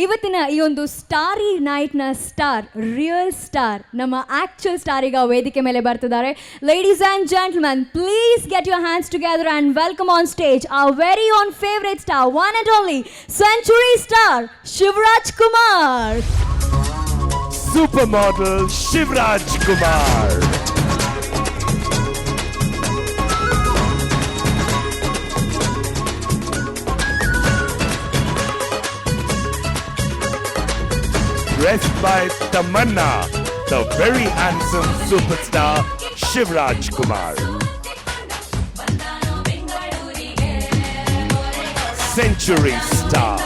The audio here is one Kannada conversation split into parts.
ಇವತ್ತಿನ ಈ ಒಂದು ಸ್ಟಾರಿ ನೈಟ್ನ ಸ್ಟಾರ್, ರಿಯಲ್ ಸ್ಟಾರ್, ನಮ್ಮ ಆಕ್ಚುಯಲ್ ಸ್ಟಾರ್ ಈಗ ವೇದಿಕೆ ಮೇಲೆ ಬರ್ತಿದ್ದಾರೆ. Ladies and gentleman, please get your hands together and welcome on stage our very own favorite star, one and only Century star Shivraj Kumar. Supermodel Shivraj Kumar. Dressed by Tamanna, the very handsome superstar Shivraj Kumar. Century star.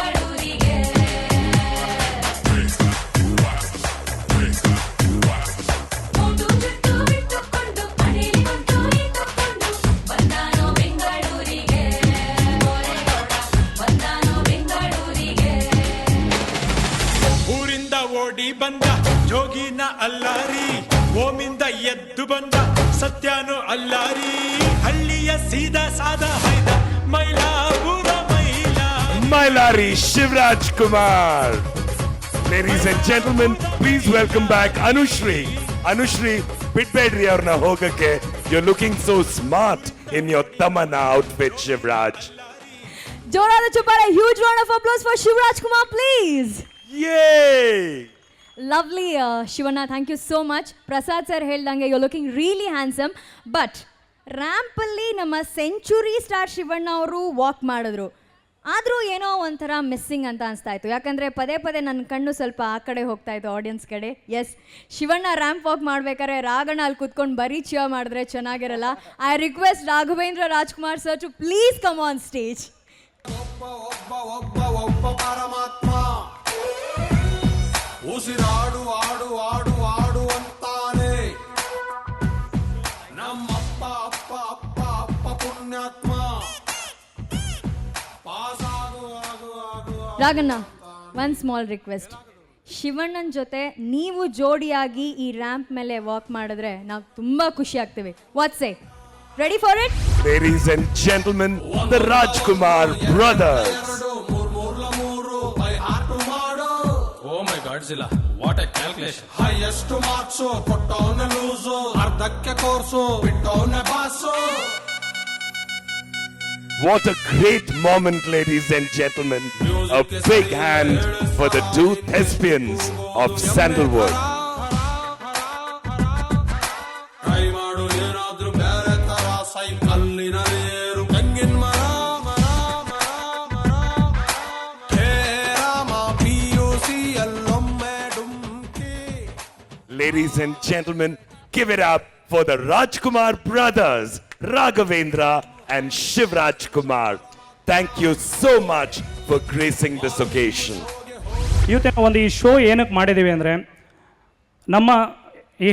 ಓಡಿ ಬಂದ ಜೋಗಿನ ಅಲ್ಲಾರಿ, ಓಮಿಂದ ಎದ್ದು ಬಂದ ಸತ್ಯನು ಅಲ್ಲಾರಿ, ಹಳ್ಳಿಯ ಸೀದಾ ಸಾದ ಹೈದ Mylapore Mailari Shivraj Kumar. Ladies and gentlemen, please welcome back Anushri. Anushri, bitbedri aurna hogakke. You're looking so smart in your Tamanna outfit, Shivraj. ಜೋರಾದ ಚಪ್ಪಾಳೆ, huge round of applause for Shivraj Kumar, please. Yay! Lovely, Shivanna, thank you so much. Prasad sir ಹೇಳ್ದಂಗೆ you're looking really handsome, but ರ್ಯಾಂಪಲ್ಲಿ ನಮ್ಮ ಸೆಂಚುರಿ ಸ್ಟಾರ್ ಶಿವಣ್ಣ ಅವರು ವಾಕ್ ಮಾಡಿದ್ರು. ಆದರೂ ಏನೋ ಒಂಥರ ಮಿಸ್ಸಿಂಗ್ ಅಂತ ಅನಿಸ್ತಾ ಇತ್ತು, ಯಾಕಂದರೆ ಪದೇ ಪದೇ ನನ್ನ ಕಣ್ಣು ಸ್ವಲ್ಪ ಆ ಕಡೆ ಹೋಗ್ತಾ ಇತ್ತು, ಆಡಿಯನ್ಸ್ ಕಡೆ. ಎಸ್, ಶಿವಣ್ಣ ರ್ಯಾಂಪ್ ವಾಕ್ ಮಾಡ್ಬೇಕಾದ್ರೆ ರಾಗಣ್ಣ ಅಲ್ಲಿ ಕೂತ್ಕೊಂಡು ಬರೀ ಚಿಯರ್ ಮಾಡಿದ್ರೆ ಚೆನ್ನಾಗಿರಲ್ಲ. I request Raghavendra Rajkumar sir to please come on stage. ಪರಮಾತ್ಮ ಉಸಿರಾಡು ಆಡು ಆಡು ಆಡು ಅಂತಾನೆ ನಮ್ಮಪ್ಪ ಅಪ್ಪ ಅಪ್ಪ ಅಪ್ಪ ಪುಣ್ಯಾತ್ಮ. ರಾಗಣ್ಣ, ಒನ್ ಸ್ಮಾಲ್ ರಿಕ್ವೆಸ್ಟ್, ಶಿವಣ್ಣನ ಜೊತೆ ನೀವು ಜೋಡಿಯಾಗಿ ಈ ರ್ಯಾಂಪ್ ಮೇಲೆ ವಾಕ್ ಮಾಡಿದ್ರೆ ನಾವು ತುಂಬ ಖುಷಿ ಆಗ್ತೀವಿ. What's say? Ready for it? Ladies and gentlemen, the Rajkumar brothers. Oh my god ಜಿಲ್ಲಾ, what a calculation. Highest marks ಕೊಟ್ಟವನ ಲೂಸು, ಅರ್ಧಕ್ಕೆ ಕೋರ್ಸು ಬಿಟ್ಟವನ boss. What a great moment, ladies and gentlemen. A big hand for the two thespians of Sandalwood. Try ಮಾಡು ಏನಾದ್ರೂ ಬೇರೆ ತರ, ಸೈಕಲ್ಲಿನ ನೀರು ತೆಂಗಿನ ಮರ ಮರ ಮರ ಮರ. ಹೇ Rama PUC ಅಲ್ಲೊಮ್ಮೆ ಡುಮ್ಕಿ. Ladies and gentlemen, give it up for the Rajkumar brothers, Raghavendra and Shivraj Kumar. Thank you so much for gracing this occasion. ಇವತ್ತಿನ ಒಂದು ಈ ಶೋ ಏನಕ್ಕೆ ಮಾಡಿದ್ದೀವಿ ಅಂದರೆ, ನಮ್ಮ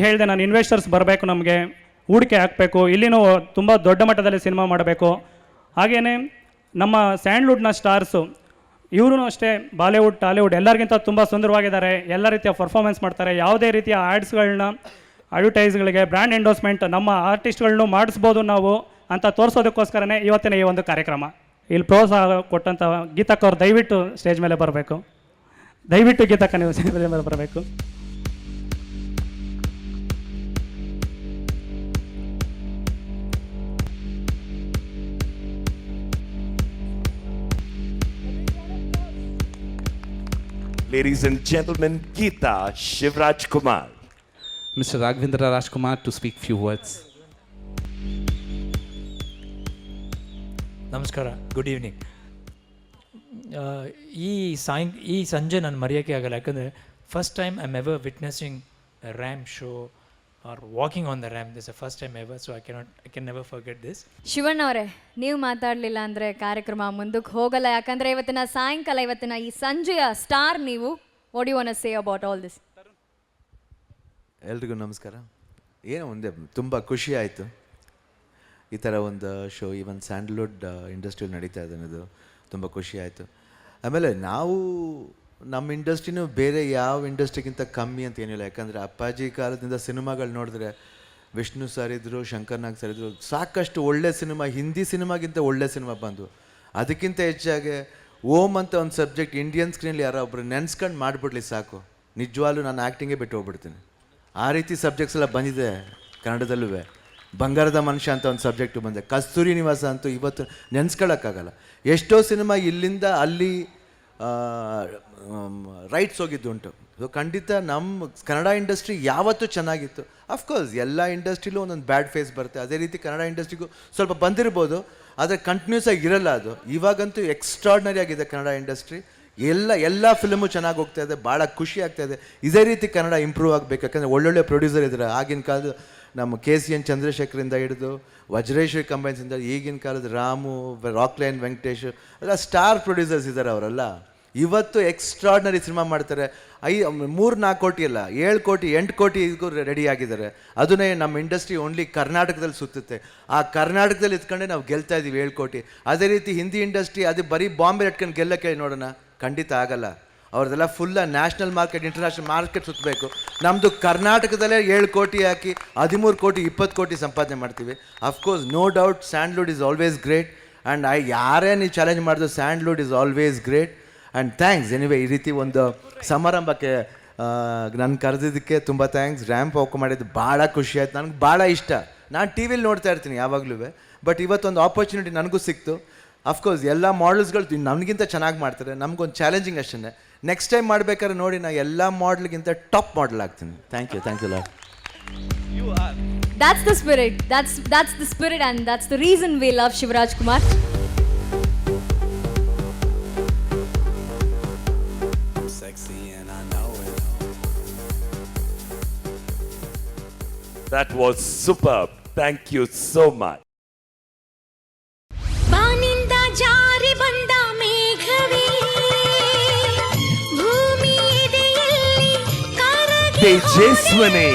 ಹೇಳಿದೆ ನಾನು, ಇನ್ವೆಸ್ಟರ್ಸ್ ಬರಬೇಕು, ನಮಗೆ ಹೂಡಿಕೆ ಹಾಕಬೇಕು, ಇಲ್ಲಿನೂ ತುಂಬ ದೊಡ್ಡ ಮಟ್ಟದಲ್ಲಿ ಸಿನಿಮಾ ಮಾಡಬೇಕು. ಹಾಗೆಯೇ ನಮ್ಮ ಸ್ಯಾಂಡ್ಲ್ವುಡ್ನ ಸ್ಟಾರ್ಸು ಇವರು ಅಷ್ಟೇ, ಬಾಲಿವುಡ್ ಟಾಲಿವುಡ್ ಎಲ್ಲರಿಗಿಂತ ತುಂಬ ಸುಂದರವಾಗಿದ್ದಾರೆ, ಎಲ್ಲ ರೀತಿಯ ಪರ್ಫಾರ್ಮೆನ್ಸ್ ಮಾಡ್ತಾರೆ. ಯಾವುದೇ ರೀತಿಯ ಆ್ಯಡ್ಸ್ಗಳನ್ನ, ಅಡ್ವರ್ಟೈಸ್ಗಳಿಗೆ, ಬ್ರ್ಯಾಂಡ್ ಎಂಡೋಸ್ಮೆಂಟ್ ನಮ್ಮ ಆರ್ಟಿಸ್ಟ್ಗಳನ್ನೂ ಮಾಡಿಸ್ಬೋದು ನಾವು ಅಂತ ತೋರಿಸೋದಕ್ಕೋಸ್ಕರನೇ ಇವತ್ತಿನ ಈ ಒಂದು ಕಾರ್ಯಕ್ರಮ. ಇಲ್ಲಿ ಪ್ರೋತ್ಸಾಹ ಕೊಟ್ಟಂಥ ಗೀತಕ್ಕ ಅವ್ರು ದಯವಿಟ್ಟು ಸ್ಟೇಜ್ ಮೇಲೆ ಬರಬೇಕು. ದಯವಿಟ್ಟು ಗೀತಕ್ಕ ನೀವು ಸ್ಟೇಜ್ ಮೇಲೆ ಬರಬೇಕು. Ladies and gentlemen, Geeta Shivraj Kumar. Mr. Raghavendra Rajkumar to speak few words. ನಮಸ್ಕಾರ, ಗುಡ್ ಈವ್ನಿಂಗ್. ಈ ಸಂಜೆ ನಾನು ಮರೆಯೋಕ್ಕೆ ಆಗಲ್ಲ, ಯಾಕಂದರೆ first time I am ever witnessing a ramp show are walking on the ramp. This a first time ever, so I can never forget this. Shivanna ಅವರೇ, ನೀವು ಮಾತಾಡಲಿಲ್ಲ ಅಂದರೆ ಕಾರ್ಯಕ್ರಮ ಮುಂದಕ್ಕೆ ಹೋಗಲ್ಲ, ಯಾಕಂದರೆ ಇವತ್ತಿನ ಸಾಯಂಕಾಲ, ಇವತ್ತಿನ ಈ ಸಂಜೆಯ ಸ್ಟಾರ್ ನೀವು. What you want to say about all this? ಎಲ್ರಿಗೂ ನಮಸ್ಕಾರ. ಏನೋ ಒಂದೇ ತುಂಬ ಖುಷಿ ಆಯಿತು, ಈ ಥರ ಒಂದು ಶೋ ಈವನ್ ಸ್ಯಾಂಡಲ್ವುಡ್ ಇಂಡಸ್ಟ್ರಿಯಲ್ಲಿ ನಡೀತಾ ಇದೆ ಅನ್ನೋದು ತುಂಬ ಖುಷಿ ಆಯಿತು. ಆಮೇಲೆ ನಾವು ನಮ್ಮ ಇಂಡಸ್ಟ್ರಿನೂ ಬೇರೆ ಯಾವ ಇಂಡಸ್ಟ್ರಿಗಿಂತ ಕಮ್ಮಿ ಅಂತ ಏನಿಲ್ಲ, ಯಾಕಂದರೆ ಅಪ್ಪಾಜಿ ಕಾಲದಿಂದ ಸಿನಿಮಾಗಳು ನೋಡಿದ್ರೆ ವಿಷ್ಣು ಸರ್ ಇದ್ದರು, ಶಂಕರ್ ನಾಗ್ ಸರ್ ಇದ್ದರು, ಸಾಕಷ್ಟು ಒಳ್ಳೆ ಸಿನಿಮಾ, ಹಿಂದಿ ಸಿನಿಮಾಗಿಂತ ಒಳ್ಳೆ ಸಿನಿಮಾ ಬಂದು, ಅದಕ್ಕಿಂತ ಹೆಚ್ಚಾಗಿ ಓಮ್ ಅಂತ ಒಂದು ಸಬ್ಜೆಕ್ಟ್ ಇಂಡಿಯನ್ ಸ್ಕ್ರೀನಲ್ಲಿ ಯಾರೋ ಒಬ್ರು ನೆನ್ಸ್ಕೊಂಡು ಮಾಡಿಬಿಡ್ಲಿ ಸಾಕು, ನಿಜವಾಗ್ಲೂ ನಾನು ಆ್ಯಕ್ಟಿಂಗೇ ಬಿಟ್ಟು ಹೋಗ್ಬಿಡ್ತೀನಿ. ಆ ರೀತಿ ಸಬ್ಜೆಕ್ಟ್ಸ್ ಎಲ್ಲ ಬಂದಿದೆ ಕನ್ನಡದಲ್ಲೂ. ಬಂಗಾರದ ಮನುಷ್ಯ ಅಂತ ಒಂದು ಸಬ್ಜೆಕ್ಟು ಬಂದೆ. ಕಸ್ತೂರಿ ನಿವಾಸ ಅಂತೂ ಇವತ್ತು ನೆನೆಸ್ಕೊಳ್ಳೋಕ್ಕಾಗಲ್ಲ. ಎಷ್ಟೋ ಸಿನಿಮಾ ಇಲ್ಲಿಂದ ಅಲ್ಲಿ ರೈಟ್ಸ್ ಹೋಗಿದ್ದುಂಟು. ಸೊ ಖಂಡಿತ ನಮ್ಮ ಕನ್ನಡ ಇಂಡಸ್ಟ್ರಿ ಯಾವತ್ತೂ ಚೆನ್ನಾಗಿತ್ತು. ಅಫ್ಕೋರ್ಸ್ ಎಲ್ಲ ಇಂಡಸ್ಟ್ರಿಲೂ ಒಂದೊಂದು ಬ್ಯಾಡ್ ಫೇಸ್ ಬರುತ್ತೆ, ಅದೇ ರೀತಿ ಕನ್ನಡ ಇಂಡಸ್ಟ್ರಿಗೂ ಸ್ವಲ್ಪ ಬಂದಿರ್ಬೋದು, ಆದರೆ ಕಂಟಿನ್ಯೂಸ್ ಆಗಿ ಇರಲ್ಲ ಅದು. ಇವಾಗಂತೂ ಎಕ್ಸ್ಟ್ರಾರ್ಡ್ನರಿ ಆಗಿದೆ ಕನ್ನಡ ಇಂಡಸ್ಟ್ರಿ. ಎಲ್ಲ ಫಿಲ್ಮು ಚೆನ್ನಾಗಿ ಹೋಗ್ತಾ ಇದೆ, ಭಾಳ ಖುಷಿ ಆಗ್ತಾ ಇದೆ. ಇದೇ ರೀತಿ ಕನ್ನಡ ಇಂಪ್ರೂವ್ ಆಗಬೇಕು, ಯಾಕಂದರೆ ಒಳ್ಳೊಳ್ಳೆ ಪ್ರೊಡ್ಯೂಸರ್ ಇದ್ದಾರೆ. ಆಗಿನ ಕಾಲದ ನಮ್ಮ KCN ಚಂದ್ರಶೇಖರಿಂದ ಹಿಡಿದು ವಜ್ರೇಶ್ವರಿ ಕಂಬೈನ್ಸಿಂದ ಈಗಿನ ಕಾಲದ ರಾಮು, ರಾಕ್ಲೈನ್ ವೆಂಕಟೇಶ್ ಎಲ್ಲ ಸ್ಟಾರ್ ಪ್ರೊಡ್ಯೂಸರ್ಸ್ ಇದ್ದಾರೆ. ಅವರೆಲ್ಲ ಇವತ್ತು ಎಕ್ಸ್ಟ್ರಾರ್ಡ್ನರಿ ಸಿನಿಮಾ ಮಾಡ್ತಾರೆ. 3-4 ಕೋಟಿ ಅಲ್ಲ, 7 ಕೋಟಿ 8 ಕೋಟಿ ಇದಕ್ಕೂ ರೆಡಿ ಆಗಿದ್ದಾರೆ. ಅದನ್ನೇ ನಮ್ಮ ಇಂಡಸ್ಟ್ರಿ ಓನ್ಲಿ ಕರ್ನಾಟಕದಲ್ಲಿ ಸುತ್ತುತ್ತೆ. ಆ ಕರ್ನಾಟಕದಲ್ಲಿ ಇದ್ಕೊಂಡೆ ನಾವು ಗೆಲ್ತಾ ಇದ್ದೀವಿ 7 ಕೋಟಿ. ಅದೇ ರೀತಿ ಹಿಂದಿ ಇಂಡಸ್ಟ್ರಿ ಅದು ಬರೀ ಬಾಂಬೆ ಇಟ್ಕೊಂಡು ಗೆಲ್ಲಕ್ಕೆ ನೋಡೋಣ, ಖಂಡಿತ ಆಗಲ್ಲ. ಅವ್ರದ್ದೆಲ್ಲ ಫುಲ್ಲ ನ್ಯಾಷನಲ್ ಮಾರ್ಕೆಟ್, ಇಂಟರ್ನ್ಯಾಷನಲ್ ಮಾರ್ಕೆಟ್ ಸುತ್ತಬೇಕು. ನಮ್ಮದು ಕರ್ನಾಟಕದಲ್ಲೇ 7 ಕೋಟಿ ಹಾಕಿ 13 ಕೋಟಿ 20 ಕೋಟಿ ಸಂಪಾದನೆ ಮಾಡ್ತೀವಿ. Of course no doubt Sandalwood is always great. And ಯಾರೇ ನೀವು ಚಾಲೆಂಜ್ ಮಾಡಿದ್ರು Sandalwood is always great. And thanks anyway, ಈ ರೀತಿ ಒಂದು ಸಮಾರಂಭಕ್ಕೆ ನನ್ನ ಕರೆದಿದ್ದಕ್ಕೆ ತುಂಬ ಥ್ಯಾಂಕ್ಸ್. ರ್ಯಾಂಪ್ ವಾಕ್ ಮಾಡಿದ್ದು ಭಾಳ ಖುಷಿ ಆಯ್ತು, ನನಗೆ ಭಾಳ ಇಷ್ಟ. ನಾನು ಟಿ ವಿಲಿ ನೋಡ್ತಾ ಇರ್ತೀನಿ ಯಾವಾಗಲೂ, ಬಟ್ ಇವತ್ತೊಂದು ಆಪರ್ಚುನಿಟಿ ನನಗೂ ಸಿಕ್ತು. ಅಫ್ಕೋರ್ಸ್ ಎಲ್ಲ ಮಾಡಲ್ಸ್ಗಳು ನನಗಿಂತ ಚೆನ್ನಾಗಿ ಮಾಡ್ತಾರೆ, ನಮಗೊಂದು ಚಾಲೆಂಜಿಂಗ್ ಅಷ್ಟೇ. ನೆಕ್ಸ್ಟ್ ಟೈಮ್ ಮಾಡ್ಬೇಕಾದ್ರೆ ನೋಡಿ, ನಾನು ಎಲ್ಲ ಮಾಡಲ್ಗಿಂತ ಟಾಪ್ ಮಾಡಲ್ ಆಗ್ತೀನಿ. Thank you lot. That's the spirit. That's the spirit, and that's the reason we love Shivraj Kumar. That was superb. Thank you so much. ಬಾನಿಂದ ಜಾರಿ ಬಂದ ಮೇಘವೇ ಭೂಮಿ ಎದೆಯಲ್ಲಿ ಕರಗಿ Tejaswini.